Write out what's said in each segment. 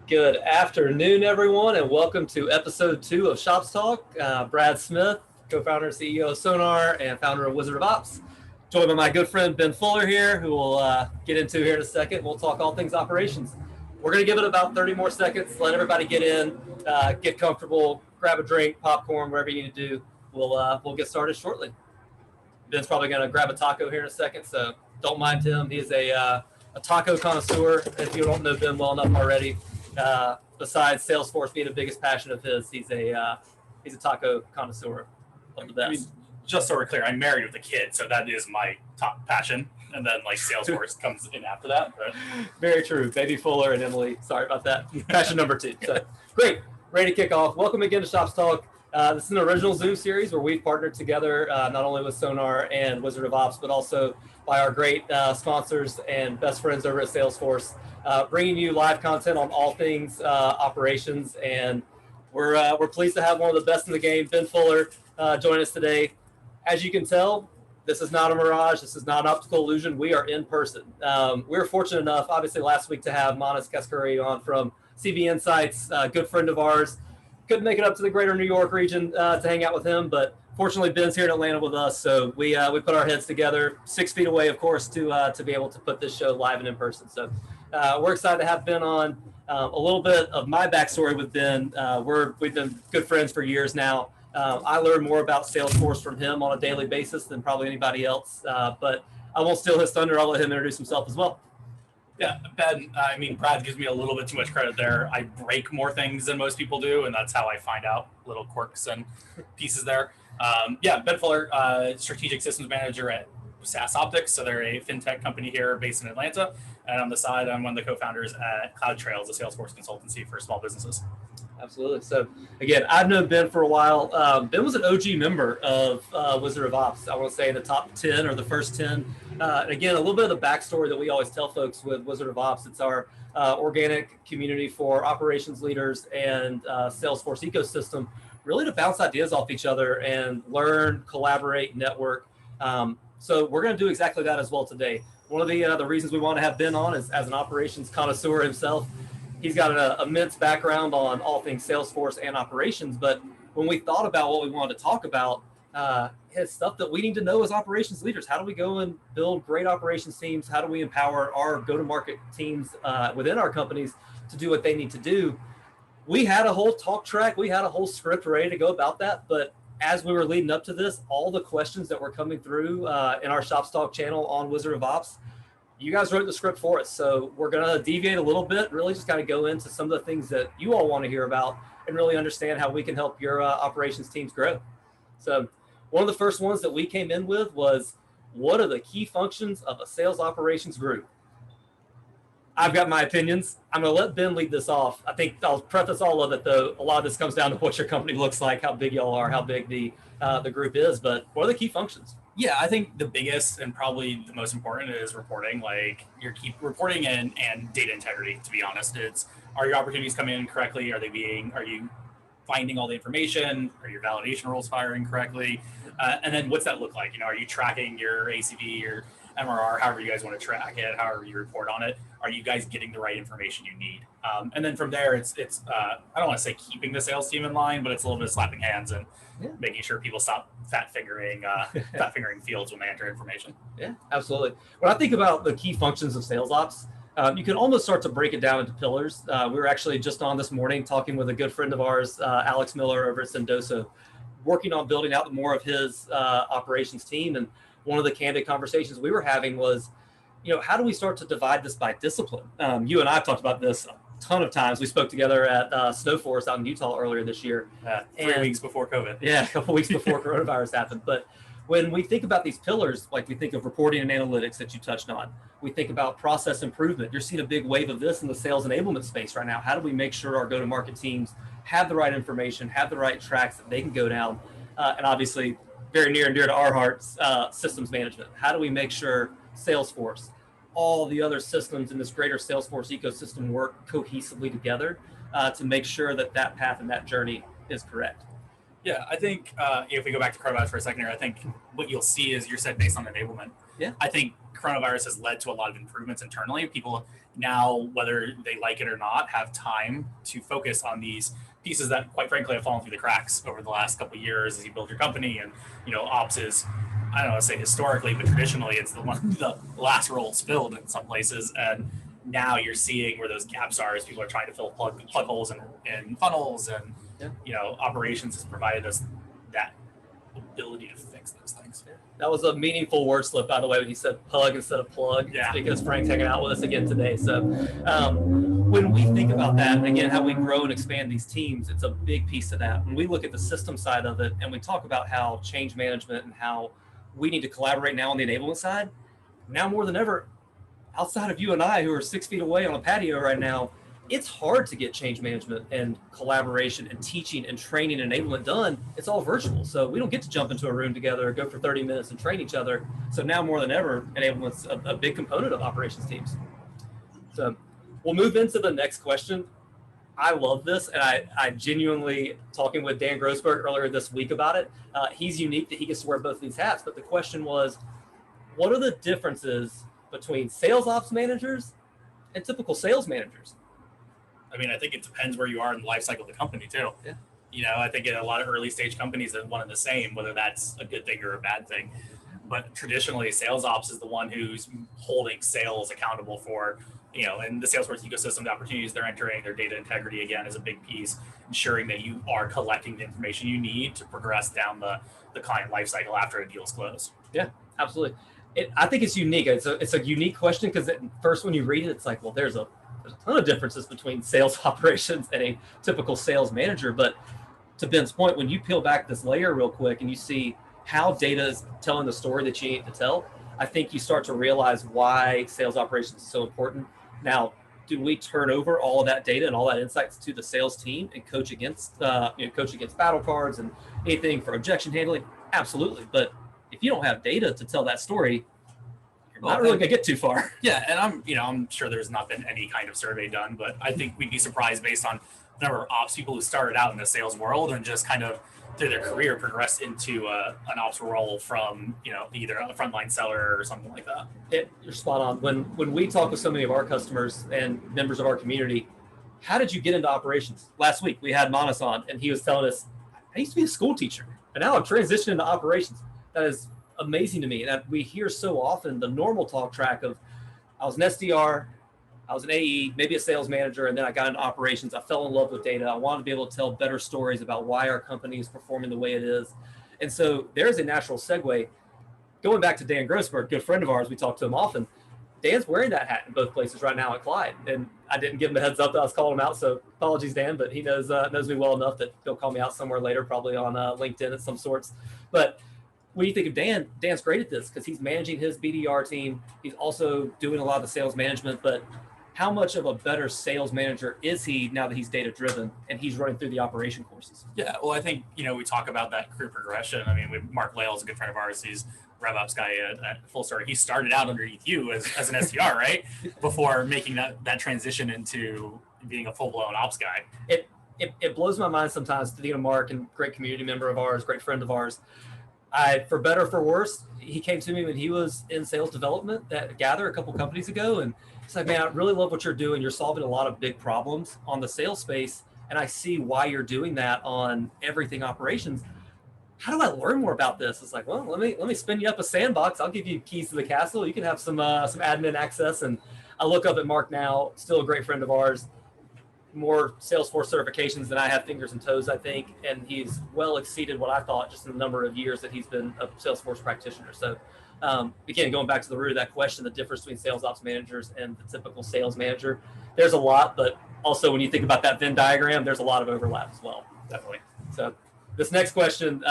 Good afternoon, everyone, and welcome to episode 2 of shOPS Talk. Brad Smith, co-founder and CEO of Sonar and founder of Wizard of Ops, joined by my good friend Ben Fuller here, who we'll get into here in a second. We'll talk all things operations. We're going to give it about 30 more seconds, let everybody get in, get comfortable, grab a drink, popcorn, whatever you need to do. We'll get started shortly. Ben's probably going to grab a taco here in a second, so don't mind him. He's a taco connoisseur. If you don't know Ben well enough already, besides Salesforce being the biggest passion of his, he's a taco connoisseur of the best. I mean, just so we're clear, I'm married with a kid, so that is my top passion. And then like Salesforce comes in after that. But very true. Baby Fuller and Emily. Sorry about that. Passion number 2. So great. Ready to kick off. Welcome again to shOPS Talk. This is an original Zoom series where we've partnered together not only with Sonar and Wizard of Ops, but also by our great sponsors and best friends over at Salesforce, bringing you live content on all things operations. And we're pleased to have one of the best in the game, Ben Fuller, join us today. As you can tell, this is not a mirage. This is not an optical illusion. We are in person. We were fortunate enough, obviously, last week to have Manas Kaskari on from CB Insights, a good friend of ours. Couldn't make it up to the greater New York region to hang out with him, but fortunately Ben's here in Atlanta with us, so we put our heads together, 6 feet away, of course, to be able to put this show live and in person. So we're excited to have Ben on. A little bit of my backstory with Ben. We've been good friends for years now. I learn more about Salesforce from him on a daily basis than probably anybody else, but I won't steal his thunder. I'll let him introduce himself as well. yeah, Ben, Brad gives me a little bit too much credit there. I break more things than most people do, and that's how I find out little quirks and pieces there. Ben Fuller, strategic systems manager at SAS Optics. So they're a fintech company here based in Atlanta. And on the side, I'm one of the co-founders at CloudTrails, a Salesforce consultancy for small businesses. Absolutely. So again, I've known Ben for a while. Ben was an OG member of Wizard of Ops. I want to say the top 10 or the first 10. And again, a little bit of the backstory that we always tell folks with Wizard of Ops. It's our organic community for operations leaders and Salesforce ecosystem, really to bounce ideas off each other and learn, collaborate, network. So we're going to do exactly that as well today. One of the reasons we want to have Ben on is as an operations connoisseur himself. He's got an immense background on all things Salesforce and operations, but when we thought about what we wanted to talk about, it's stuff that we need to know as operations leaders. How do we go and build great operations teams? How do we empower our go-to-market teams within our companies to do what they need to do? We had a whole talk track. We had a whole script ready to go about that, but as we were leading up to this, all the questions that were coming through in our shOPS Talk channel on Wizard of Ops, you guys wrote the script for us. So we're going to deviate a little bit, really just kind of go into some of the things that you all want to hear about and really understand how we can help your operations teams grow. So one of the first ones that we came in with was, what are the key functions of a sales operations group? I've got my opinions. I'm going to let Ben lead this off. I think I'll preface all of it, though. A lot of this comes down to what your company looks like, how big y'all are, how big the group is. But what are the key functions? Yeah, I think the biggest and probably the most important is reporting, like your key reporting and data integrity, to be honest. Are your opportunities coming in correctly? Are you finding all the information? Are your validation rules firing correctly? And then what's that look like? Are you tracking your ACV, your MRR, however you guys want to track it, however you report on it? Are you guys getting the right information you need? And then from there, it's I don't want to say keeping the sales team in line, but it's a little bit of slapping hands and making sure people stop fat fingering fields when they enter information. Yeah, absolutely. When I think about the key functions of sales ops, you can almost start to break it down into pillars. We were actually just on this morning talking with a good friend of ours, Alex Miller over at Sendoso, working on building out more of his operations team. And one of the candid conversations we were having was, how do we start to divide this by discipline? You and I have talked about this a ton of times. We spoke together at Snowforest out in Utah earlier this year. 3 weeks before COVID. Yeah, a couple weeks before coronavirus happened. But when we think about these pillars, like we think of reporting and analytics that you touched on, we think about process improvement. You're seeing a big wave of this in the sales enablement space right now. How do we make sure our go-to-market teams have the right information, have the right tracks that they can go down? And obviously, very near and dear to our hearts, systems management. How do we make sure Salesforce, all the other systems in this greater Salesforce ecosystem work cohesively together to make sure that path and that journey is correct? Yeah, I think if we go back to coronavirus for a second here, I think what you'll see is you said based on enablement. Yeah. I think coronavirus has led to a lot of improvements internally. People now, whether they like it or not, have time to focus on these pieces that, quite frankly, have fallen through the cracks over the last couple of years as you build your company. And ops is, I don't want to say historically, but traditionally, it's the last roll spilled in some places. And now you're seeing where those gaps are as people are trying to plug holes in funnels, and operations has provided us that ability to fix those things. That was a meaningful word slip, by the way, when he said pug instead of plug. Yeah. Because Frank's hanging out with us again today. So when we think about that, and again, how we grow and expand these teams, it's a big piece of that. When we look at the system side of it, and we talk about how change management and how we need to collaborate now on the enablement side, now more than ever, outside of you and I, who are 6 feet away on a patio right now, it's hard to get change management and collaboration and teaching and training and enablement done. It's all virtual. So we don't get to jump into a room together, go for 30 minutes and train each other. So now more than ever, enablement's a big component of operations teams. So we'll move into the next question. I love this, and I genuinely, talking with Dan Grossberg earlier this week about it, he's unique that he gets to wear both of these hats. But the question was, what are the differences between sales ops managers and typical sales managers? I mean, I think it depends where you are in the life cycle of the company too. Yeah. I think in a lot of early stage companies that one and the same, whether that's a good thing or a bad thing. But traditionally, sales ops is the one who's holding sales accountable for, and the Salesforce ecosystem, the opportunities they're entering, their data integrity, again, is a big piece, ensuring that you are collecting the information you need to progress down the client lifecycle after a deal is closed. Yeah, absolutely. I think it's unique. It's a unique question because at first when you read it, it's like, well, there's a ton of differences between sales operations and a typical sales manager. But to Ben's point, when you peel back this layer real quick and you see how data is telling the story that you need to tell, I think you start to realize why sales operations is so important. Now, do we turn over all of that data and all that insights to the sales team and coach against battle cards and anything for objection handling? Absolutely. But if you don't have data to tell that story, you're not really going to get too far. Yeah, and I'm sure there's not been any kind of survey done, but I think we'd be surprised based on the number of ops people who started out in the sales world and just kind of through their career progressed into an ops role from either a frontline seller or something like that. You're spot on. When we talk with so many of our customers and members of our community, how did you get into operations? Last week we had Manas on, and he was telling us, I used to be a school teacher, and now I'm transitioning into operations. That is amazing to me. And we hear so often the normal talk track of, I was an SDR, I was an AE, maybe a sales manager, and then I got into operations. I fell in love with data. I wanted to be able to tell better stories about why our company is performing the way it is. And so there's a natural segue. Going back to Dan Grossberg, good friend of ours, we talk to him often. Dan's wearing that hat in both places right now at Clyde. And I didn't give him a heads up that I was calling him out, so apologies, Dan, but he knows me well enough that he'll call me out somewhere later, probably on LinkedIn of some sorts. But when you think of Dan, Dan's great at this because he's managing his BDR team. He's also doing a lot of the sales management, but how much of a better sales manager is he now that he's data driven and he's running through the operation courses? Yeah, well, I think, we talk about that career progression. I mean, Mark Lale is a good friend of ours. He's RevOps guy at Full Story. He started out underneath you as an SDR, right? Before making that transition into being a full-blown ops guy. It blows my mind sometimes to think of Mark, and great community member of ours, great friend of ours. For better or for worse, he came to me when he was in sales development at Gather a couple companies ago, and he's like, man, I really love what you're doing. You're solving a lot of big problems on the sales space, and I see why you're doing that on everything operations. How do I learn more about this? It's like, well, let me spin you up a sandbox. I'll give you keys to the castle. You can have some admin access. And I look up at Mark now, still a great friend of ours, more Salesforce certifications than I have fingers and toes, I think. And he's well exceeded what I thought just in the number of years that he's been a Salesforce practitioner. So again, going back to the root of that question, the difference between sales ops managers and the typical sales manager, there's a lot, but also when you think about that Venn diagram, there's a lot of overlap as well. Definitely. So this next question,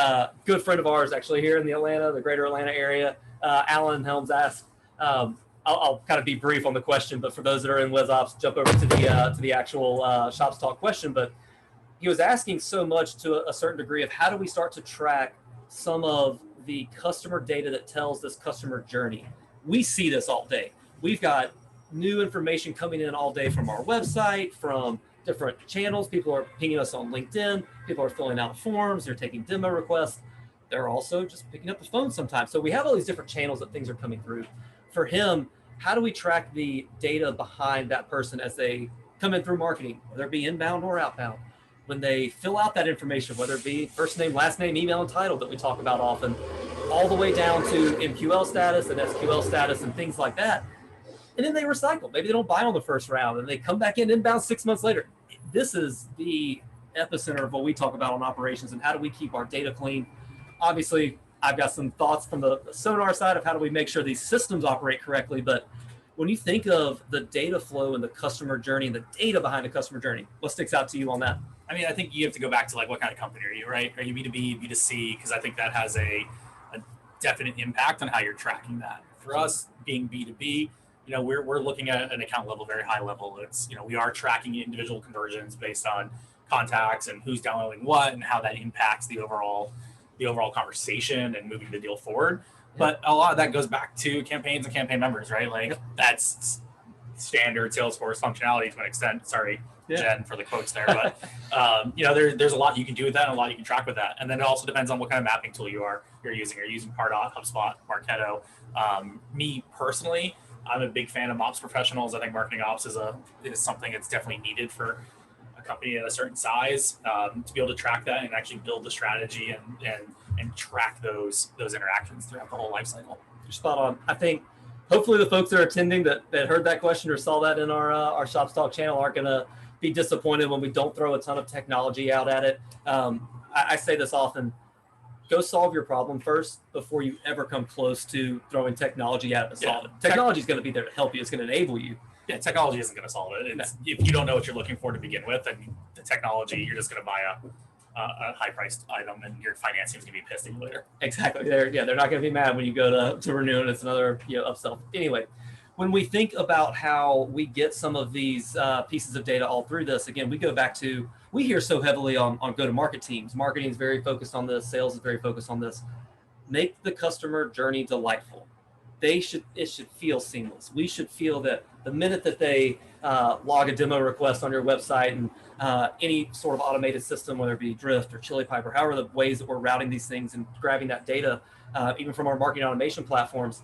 good friend of ours actually here in the greater Atlanta area, Alan Helms asked, I'll kind of be brief on the question, but for those that are in WizOps, jump over to the actual shOPS Talk question. But he was asking so much to a certain degree of how do we start to track some of the customer data that tells this customer journey. We see this all day. We've got new information coming in all day from our website, from different channels. People are pinging us on LinkedIn. People are filling out forms. They're taking demo requests. They're also just picking up the phone sometimes. So we have all these different channels that things are coming through. For him, how do we track the data behind that person as they come in through marketing, whether it be inbound or outbound? When they fill out that information, whether it be first name, last name, email, and title that we talk about often, all the way down to MQL status and SQL status and things like that. And then they recycle. Maybe they don't buy on the first round and they come back in inbound 6 months later. This is the epicenter of what we talk about on operations and how do we keep our data clean. Obviously, I've got some thoughts from the Sonar side of how do we make sure these systems operate correctly. But when you think of the data flow and the customer journey and the data behind the customer journey, what sticks out to you on that? I mean, I think you have to go back to like what kind of company are you, right? Are you B2B, B2C? Because I think that has a definite impact on how you're tracking that. For us, being B2B, you know, we're looking at an account level, very high level. It's, you know, we are tracking individual conversions based on contacts and who's downloading what and how that impacts the overall conversation and moving the deal forward. But a lot of that goes back to campaigns and campaign members, right? Like that's standard Salesforce functionality to an extent. Sorry, Jen, for the quotes there. But, you know, there's a lot you can do with that and a lot you can track with that. And then it also depends on what kind of mapping tool you're using. Are you using Pardot, HubSpot, Marketo? Me personally, I'm a big fan of ops professionals. I think marketing ops is something that's definitely needed for a company at a certain size to be able to track that and actually build the strategy and track those interactions throughout the whole life cycle. You're spot on. I think hopefully the folks that are attending that heard that question or saw that in our shOPS Talk channel aren't going to be disappointed when we don't throw a ton of technology out at it. I say this often, go solve your problem first before you ever come close to throwing technology at it to solve it. Technology is going to be there to help you. It's going to enable you. Yeah, technology isn't going to solve it. If you don't know what you're looking for to begin with, then the technology, you're just going to buy a high-priced item and your finance team's going to be pissed at you later. Exactly. They're not going to be mad when you go to renew and it's another upsell. Anyway, when we think about how we get some of these pieces of data all through this, again, we go back to, we hear so heavily on go-to-market teams. Marketing is very focused on this. Sales is very focused on this. Make the customer journey delightful. It should feel seamless. We should feel that the minute that they log a demo request on your website and any sort of automated system, whether it be Drift or ChiliPipe or however the ways that we're routing these things and grabbing that data, even from our marketing automation platforms,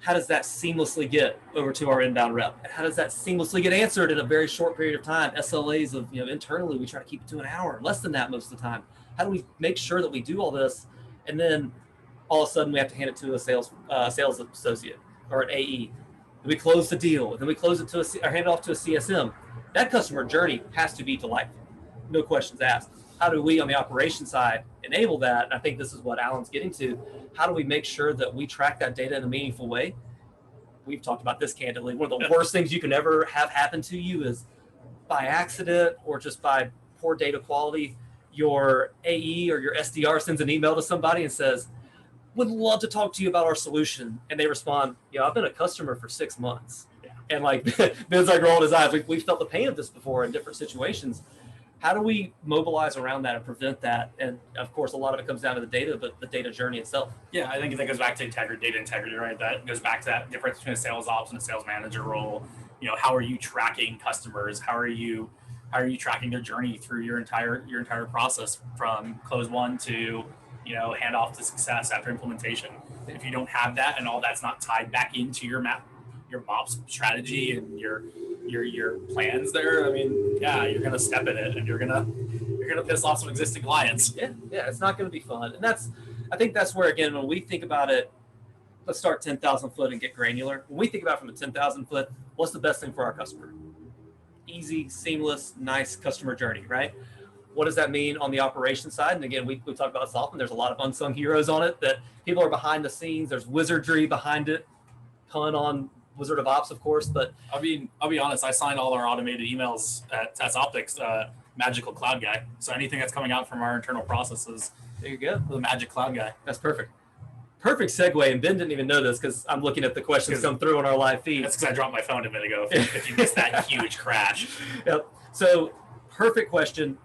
how does that seamlessly get over to our inbound rep? How does that seamlessly get answered in a very short period of time? SLAs of, internally, we try to keep it to an hour, less than that most of the time. How do we make sure that we do all this? And then all of a sudden we have to hand it to a sales associate or an AE. Then we close the deal. Then we close it or hand it off to a CSM. That customer journey has to be delightful. No questions asked. How do we on the operation side enable that? And I think this is what Alan's getting to. How do we make sure that we track that data in a meaningful way? We've talked about this candidly. One of the worst things you can ever have happen to you is by accident or just by poor data quality, your AE or your SDR sends an email to somebody and says, would love to talk to you about our solution. And they respond, I've been a customer for 6 months. Yeah. And like Ben's like rolling his eyes. We've felt the pain of this before in different situations. How do we mobilize around that and prevent that? And of course, a lot of it comes down to the data, but the data journey itself. Yeah, I think that goes back to data integrity, right? That goes back to that difference between a sales ops and a sales manager role. How are you tracking customers? How are you tracking their journey through your entire process from close one to hand off to success after implementation? If you don't have that and all that's not tied back into your MOPS strategy and your plans there, I mean, yeah, you're gonna step in it and you're gonna piss off some existing clients. Yeah, it's not gonna be fun. And I think that's where, again, when we think about it, let's start 10,000 foot and get granular. When we think about it from a 10,000 foot, what's the best thing for our customer? Easy, seamless, nice customer journey, right? What does that mean on the operations side? And again, we talk about this often. There's a lot of unsung heroes on it that people are behind the scenes. There's wizardry behind it. Pun on Wizard of Ops, of course. But I'll be honest. I signed all our automated emails at Test Optics, Magical Cloud Guy. So anything that's coming out from our internal processes, there you go, the Magic Cloud Guy. That's perfect. Perfect segue. And Ben didn't even know this because I'm looking at the questions come through on our live feed. That's because I dropped my phone a minute ago. If you missed that huge crash. Yep. So perfect question.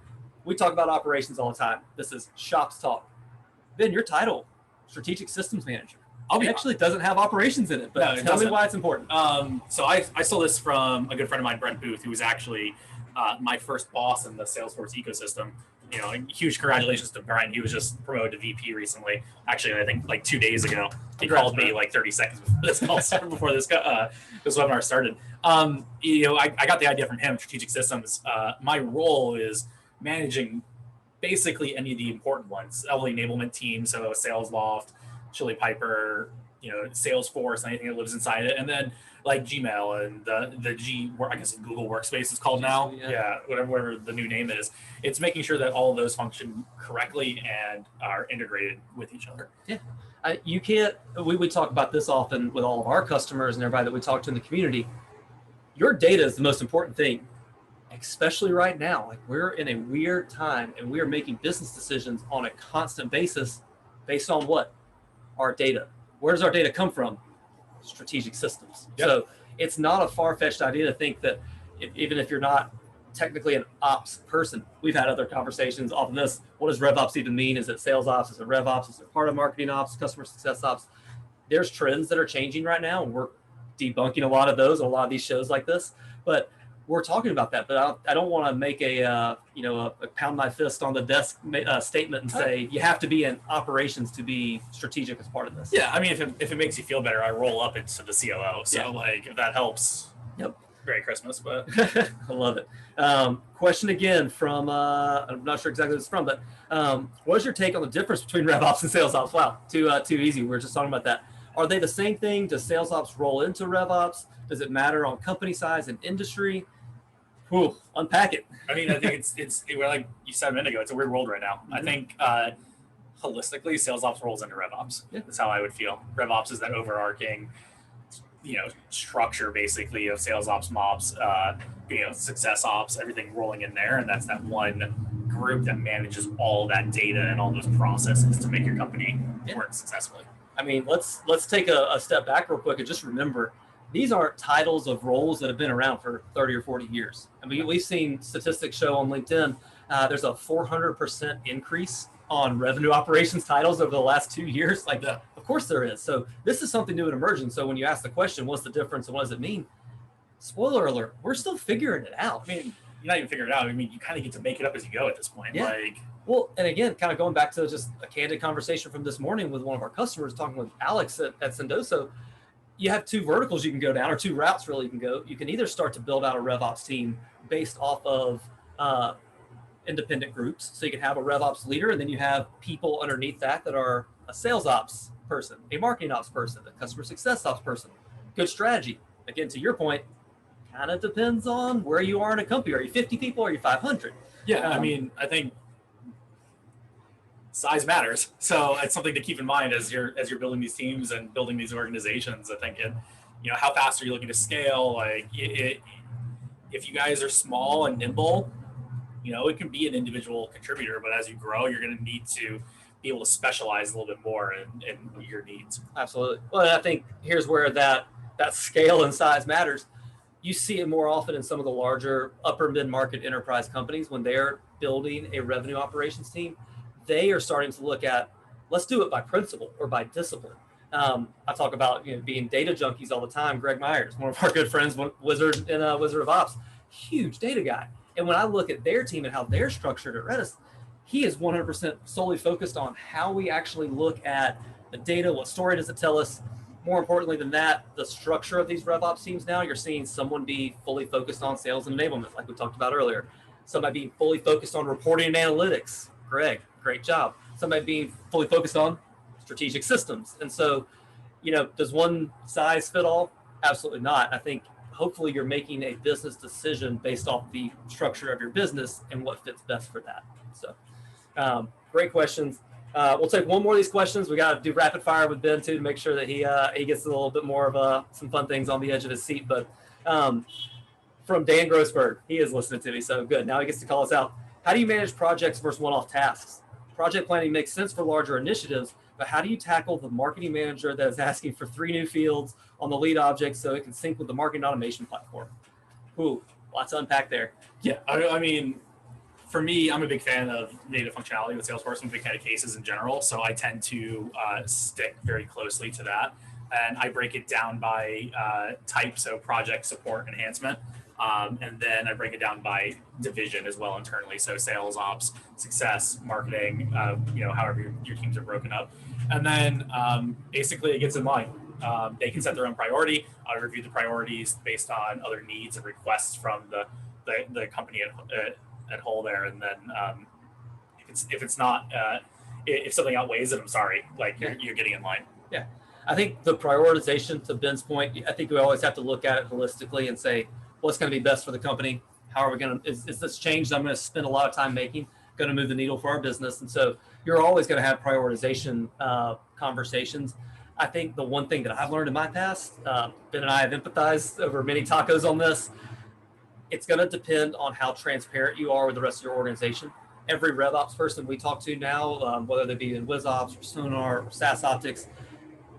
We talk about operations all the time. This is shOPS Talk. Ben, your title, Strategic Systems Manager. It actually doesn't have operations in it, but no, tell me why it's important. So I stole this from a good friend of mine, Brent Booth, who was actually my first boss in the Salesforce ecosystem. huge congratulations to Brian. He was just promoted to VP recently. Actually, I think like 2 days ago. He Congrats, called me man. like 30 seconds before this call started, before this webinar started. I got the idea from him. Strategic systems. My role is managing basically any of the important ones. All the enablement teams, so SalesLoft, Chili Piper, Salesforce, anything that lives inside it, and then like Gmail and I guess Google Workspace is called now. Yeah, whatever the new name is. It's making sure that all of those function correctly and are integrated with each other. Yeah. You can't, we talk about this often with all of our customers and everybody that we talk to in the community. Your data is the most important thing, especially right now. Like, we're in a weird time and we are making business decisions on a constant basis based on what? Our data. Where does our data come from? Strategic systems. Yep. So it's not a far-fetched idea to think that even if you're not technically an ops person, we've had other conversations off of this. What does RevOps even mean? Is it sales ops? Is it RevOps? Is it part of marketing ops, customer success ops? There's trends that are changing right now, and we're debunking a lot of those on a lot of these shows like this. But we're talking about that. But I don't want to make a pound my fist on the desk statement and say you have to be in operations to be strategic as part of this. Yeah, I mean, if it makes you feel better, I roll up into the COO. So if that helps. Yep. Merry Christmas, but I love it. Question again from I'm not sure exactly what it's from, but what is your take on the difference between RevOps and SalesOps? Wow, too easy. We were just talking about that. Are they the same thing? Does SalesOps roll into RevOps? Does it matter on company size and industry? Whew, unpack it. I mean, I think it's like you said a minute ago, it's a weird world right now. Mm-hmm. I think holistically, SalesOps rolls into RevOps. Yeah. That's how I would feel. RevOps is that overarching structure basically of sales ops, mobs, success ops, everything rolling in there. And that's that one group that manages all that data and all those processes to make your company work successfully. I mean, let's take a step back real quick and just remember, these aren't titles of roles that have been around for 30 or 40 years. I mean, we've seen statistics show on LinkedIn, there's a 400% increase on revenue operations titles over the last 2 years. Of course there is. So this is something new and emerging. So when you ask the question, what's the difference and what does it mean? Spoiler alert, we're still figuring it out. I mean, you're not even figuring it out. I mean, you kind of get to make it up as you go at this point. Yeah. Well, and again, kind of going back to just a candid conversation from this morning with one of our customers, talking with Alex at Sendoso, you have two verticals you can go down, or two routes really you can go. You can either start to build out a RevOps team based off of independent groups. So you can have a RevOps leader, and then you have people underneath that are a sales ops person, a marketing ops person, a customer success ops person. Good strategy. Again, to your point, kind of depends on where you are in a company. Are you 50 people? Or are you 500? Yeah, I mean, I think size matters. So it's something to keep in mind as you're building these teams and building these organizations. I think how fast are you looking to scale? If you guys are small and nimble, it can be an individual contributor, but as you grow, you're going to need to be able to specialize a little bit more in your needs. Absolutely. Well, I think here's where that scale and size matters. You see it more often in some of the larger upper mid-market enterprise companies when they're building a revenue operations team. They are starting to look at, let's do it by principle or by discipline. I talk about being data junkies all the time. Greg Myers, one of our good friends, Wizard of Ops, huge data guy. And when I look at their team and how they're structured at Redis, he is 100% solely focused on how we actually look at the data, what story does it tell us. More importantly than that, the structure of these RevOps teams now, you're seeing someone be fully focused on sales and enablement, like we talked about earlier. Somebody being fully focused on reporting and analytics. Greg, great job. Somebody being fully focused on strategic systems. And so, does one size fit all? Absolutely not. I think hopefully you're making a business decision based off the structure of your business and what fits best for that. So great questions. We'll take one more of these questions. We got to do rapid fire with Ben too to make sure that he gets a little bit more of some fun things on the edge of his seat. But from Dan Grossberg, he is listening to me, so good. Now he gets to call us out. How do you manage projects versus one-off tasks? Project planning makes sense for larger initiatives, but how do you tackle the marketing manager that is asking for 3 new fields on the lead object so it can sync with the marketing automation platform? Ooh, lots to unpack there. Yeah, I mean, for me, I'm a big fan of native functionality with Salesforce. I'm a big fan of cases in general, so I tend to stick very closely to that. And I break it down by type, so project, support, enhancement. And then I break it down by division as well internally. So sales, ops, success, marketing, however your teams are broken up. And then basically it gets in line. They can set their own priority. I review the priorities based on other needs and requests from the company at whole there. And then if it's not, if something outweighs it, I'm sorry, like you're getting in line. Yeah. I think the prioritization, to Ben's point, I think we always have to look at it holistically and say, what's going to be best for the company? How are we going to, is this change I'm going to spend a lot of time making going to move the needle for our business? And so you're always going to have prioritization conversations. I think the one thing that I've learned in my past, Ben and I have empathized over many tacos on this. It's going to depend on how transparent you are with the rest of your organization. Every RevOps person we talk to now, whether they be in WizOps or Sonar or SaaS Optics,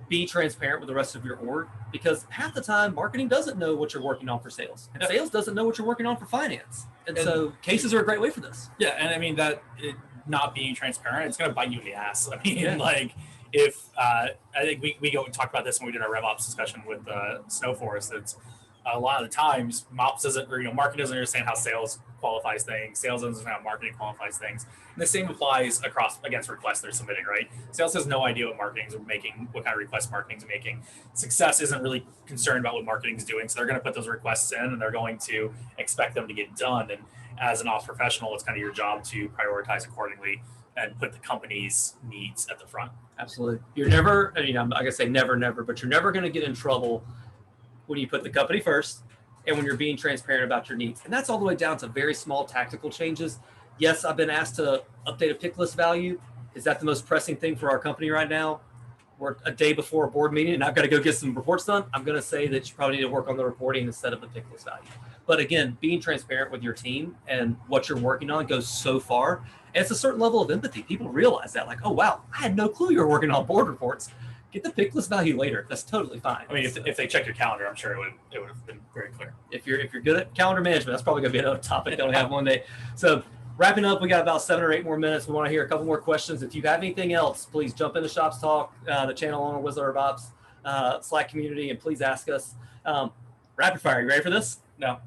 be transparent with the rest of your org, because half the time marketing doesn't know what you're working on for sales, and sales doesn't know what you're working on for finance. And so cases are a great way for this. Yeah, and I mean that not being transparent, it's going to bite you in the ass. I mean, like if I think we go and talk about this when we did our RevOps discussion with Snow Forest. It's a lot of the times MOPS doesn't, or marketing doesn't understand how sales qualifies things. Sales doesn't understand how marketing qualifies things. And the same applies against requests they're submitting, right? Sales has no idea what marketing's making, what kind of requests marketing's making. Success isn't really concerned about what marketing's doing, so they're going to put those requests in and they're going to expect them to get done. And as an ops professional, it's kind of your job to prioritize accordingly and put the company's needs at the front. Absolutely. You're never, I'm not going to say never, but you're never going to get in trouble when you put the company first and when you're being transparent about your needs. And that's all the way down to very small tactical changes. Yes, I've been asked to update a pick list value. Is that the most pressing thing for our company right now? We're a day before a board meeting and I've got to go get some reports done. I'm going to say that you probably need to work on the reporting instead of the pick list value. But again, being transparent with your team and what you're working on goes so far. And it's a certain level of empathy. People realize that, like, oh, wow, I had no clue you were working on board reports. Get the pick list value later. That's totally fine. I mean, if they check your calendar, I'm sure it would have been very clear. If you're good at calendar management, that's probably going to be another topic that we'll have one day. So wrapping up, we got about 7 or 8 more minutes. We want to hear a couple more questions. If you have anything else, please jump into Shops Talk, the channel on our Wizard of Ops Slack community, and please ask us. Rapid fire, you ready for this? No?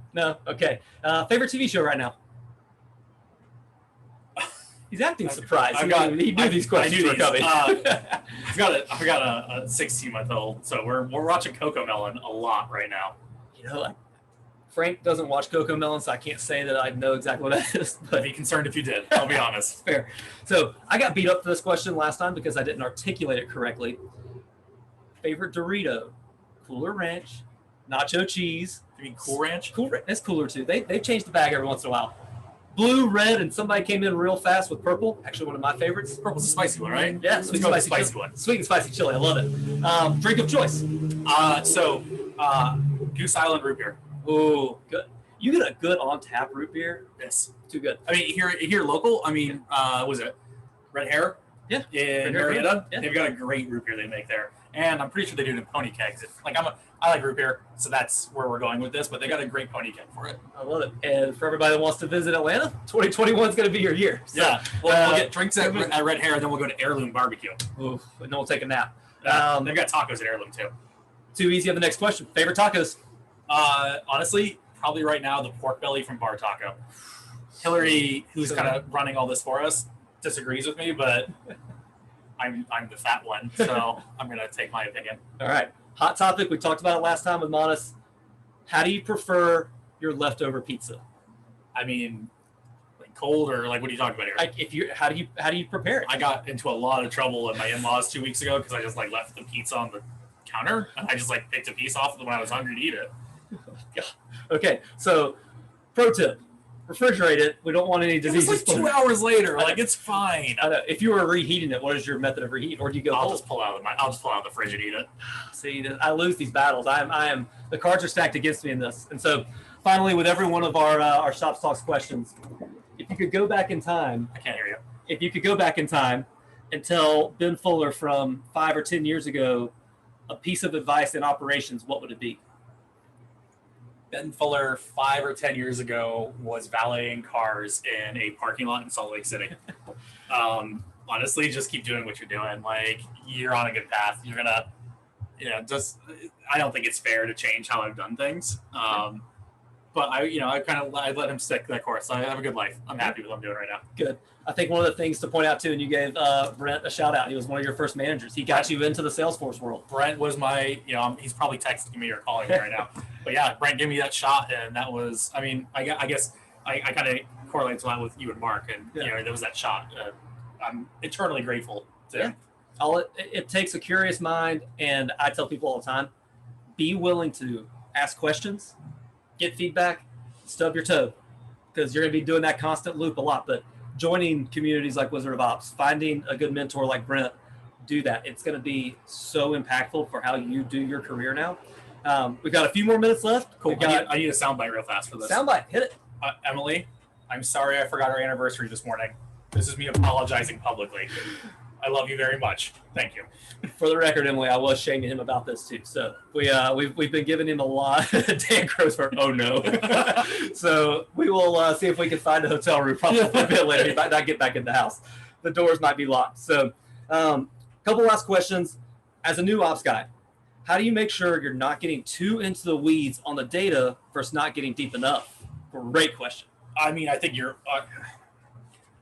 Okay. Favorite TV show right now? He's acting surprised. He knew these questions were coming. I've got a 16-month-old, so we're watching CoComelon a lot right now. You know, Frank doesn't watch CoComelon, so I can't say that I know exactly what that is. But I'd be concerned if you did. I'll be honest. Fair. So I got beat up for this question last time because I didn't articulate it correctly. Favorite Dorito? Cooler Ranch, nacho cheese. You mean Cool Ranch? Cool Ranch. It's cooler too. They've changed the bag every once in a while. Blue, red, and somebody came in real fast with purple. Actually, one of my favorites. Purple's a spicy one, right? Yeah, sweet and spicy one. Sweet and spicy chili. I love it. Drink of choice. Goose Island root beer. Ooh, good. You get a good on tap root beer. Yes, too good. I mean, here local. I mean, was it Red Hair? Yeah, in Marietta. Yeah. They've got a great root beer they make there, and I'm pretty sure they do it in pony kegs. I like root beer, so that's where we're going with this. But they got a great pony keg for it. I love it. And for everybody that wants to visit Atlanta, 2021 is going to be your year. So, yeah, we'll get drinks at Red Hair, and then we'll go to Heirloom Barbecue. Ooh, and then we'll take a nap. They've got tacos at Heirloom too. Too easy on the next question. Favorite tacos? Honestly, probably right now the pork belly from Bar Taco. Hillary, who's kind of running all this for us, disagrees with me, but I'm the fat one, so I'm gonna take my opinion. All right, hot topic. We talked about it last time with Monis. How do you prefer your leftover pizza? I mean, like cold or like what are you talking about here? How do you prepare it? I got into a lot of trouble at my in-laws 2 weeks ago because I just like left the pizza on the counter and I just like picked a piece off when I was hungry to eat it. Okay, so pro tip. Refrigerate it. We don't want any diseases. It's like 2 hours later. Like it's fine. I know. If you were reheating it, what is your method of reheat? Or do you go? I'll just pull out the fridge and eat it. See, I lose these battles. I am. The cards are stacked against me in this. And so, finally, with every one of our Shops Talks questions, if you could go back in time, I can't hear you. If you could go back in time and tell Ben Fuller from 5 or 10 years ago a piece of advice in operations, what would it be? Ben Fuller 5 or 10 years ago was valeting cars in a parking lot in Salt Lake City. Honestly, just keep doing what you're doing. Like you're on a good path. You're gonna, I don't think it's fair to change how I've done things. but I let him stick that course. I have a good life. I'm happy with what I'm doing right now. Good. I think one of the things to point out too, and you gave Brent a shout out. He was one of your first managers. He got you into the Salesforce world. Brent was my, he's probably texting me or calling me right now. But yeah, Brent gave me that shot, and that was, I guess I kind of correlates a lot with you and Mark, and there was that shot. I'm eternally grateful to him. It takes a curious mind, and I tell people all the time, be willing to ask questions, get feedback, stub your toe, because you're going to be doing that constant loop a lot. But joining communities like Wizard of Ops, finding a good mentor like Brent, do that. It's going to be so impactful for how you do your career now. We've got a few more minutes left. Cool. I need a soundbite real fast for this. Soundbite, hit it. Emily, I'm sorry I forgot our anniversary this morning. This is me apologizing publicly. I love you very much. Thank you. For the record, Emily, I was shaming him about this too. So we've been giving him a lot. Dan Grossberg, oh no. So we will see if we can find a hotel room probably a bit later. He might not get back in the house. The doors might be locked. So couple last questions. As a new ops guy, how do you make sure you're not getting too into the weeds on the data versus not getting deep enough? Great question. I mean, I think you're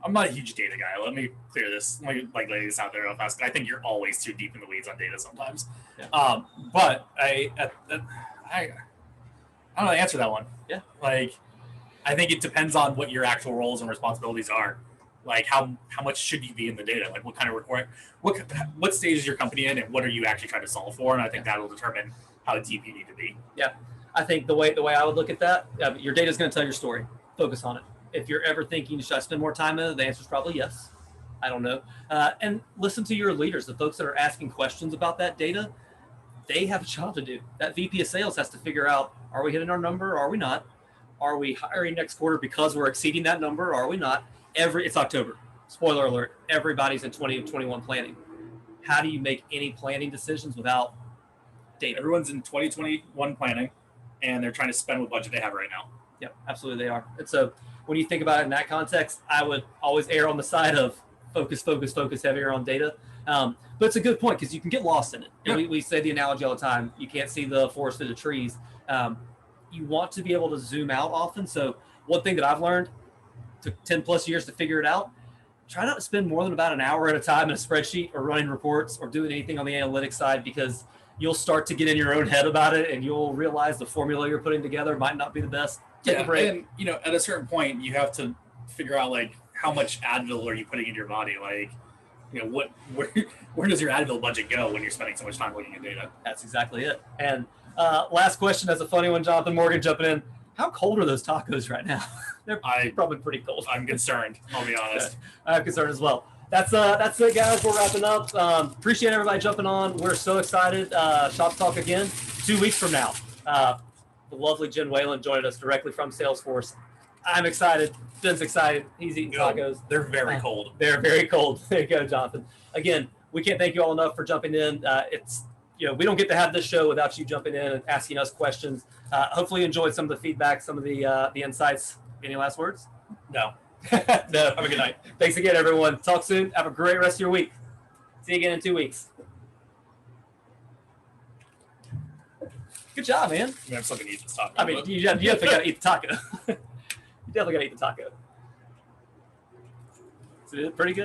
I'm not a huge data guy. Let me clear this. Let me lay this out there real fast. I think you're always too deep in the weeds on data sometimes. Yeah. But I don't know how to answer that one. Yeah. I think it depends on what your actual roles and responsibilities are. How much should you be in the data? What kind of report? What stage is your company in, and what are you actually trying to solve for? And I think that will determine how deep you need to be. Yeah. I think the way I would look at that, your data is going to tell your story. Focus on it. If you're ever thinking, should I spend more time in it? The answer is probably yes. I don't know. And listen to your leaders, the folks that are asking questions about that data. They have a job to do. That VP of sales has to figure out, are we hitting our number? Or are we not? Are we hiring next quarter because we're exceeding that number? Or are we not? It's October. Spoiler alert. Everybody's in 2021 planning. How do you make any planning decisions without data? Everyone's in 2021 planning, and they're trying to spend what budget they have right now. Yep, absolutely they are. And so when you think about it in that context, I would always err on the side of focus heavier on data. But it's a good point because you can get lost in it. And we say the analogy all the time. You can't see the forest through the trees. You want to be able to zoom out often. So one thing that I've learned, took 10 plus years to figure it out, try not to spend more than about an hour at a time in a spreadsheet or running reports or doing anything on the analytics side, because you'll start to get in your own head about it and you'll realize the formula you're putting together might not be the best. Take a break. And at a certain point you have to figure out how much Advil are you putting into your body? Where does your Advil budget go when you're spending so much time looking at data? That's exactly it. And last question, as a funny one, Jonathan Morgan jumping in. How cold are those tacos right now? They're probably pretty cold. I'm concerned. I'll be honest. I'm concerned as well. That's it, guys. We're wrapping up. Appreciate everybody jumping on. We're so excited. Shop Talk again 2 weeks from now. The lovely Jen Whalen joined us directly from Salesforce. I'm excited. Ben's excited. He's eating tacos. They're very cold. They're very cold. There you go, Jonathan. Again, we can't thank you all enough for jumping in. We don't get to have this show without you jumping in and asking us questions. Hopefully you enjoyed some of the feedback, some of the insights. Any last words? No. No. Have a good night. Thanks again, everyone. Talk soon. Have a great rest of your week. See you again in 2 weeks. Good job, man. I'm still gonna eat this taco. I mean, you definitely gotta eat the taco. You definitely gotta eat the taco. Is it pretty good?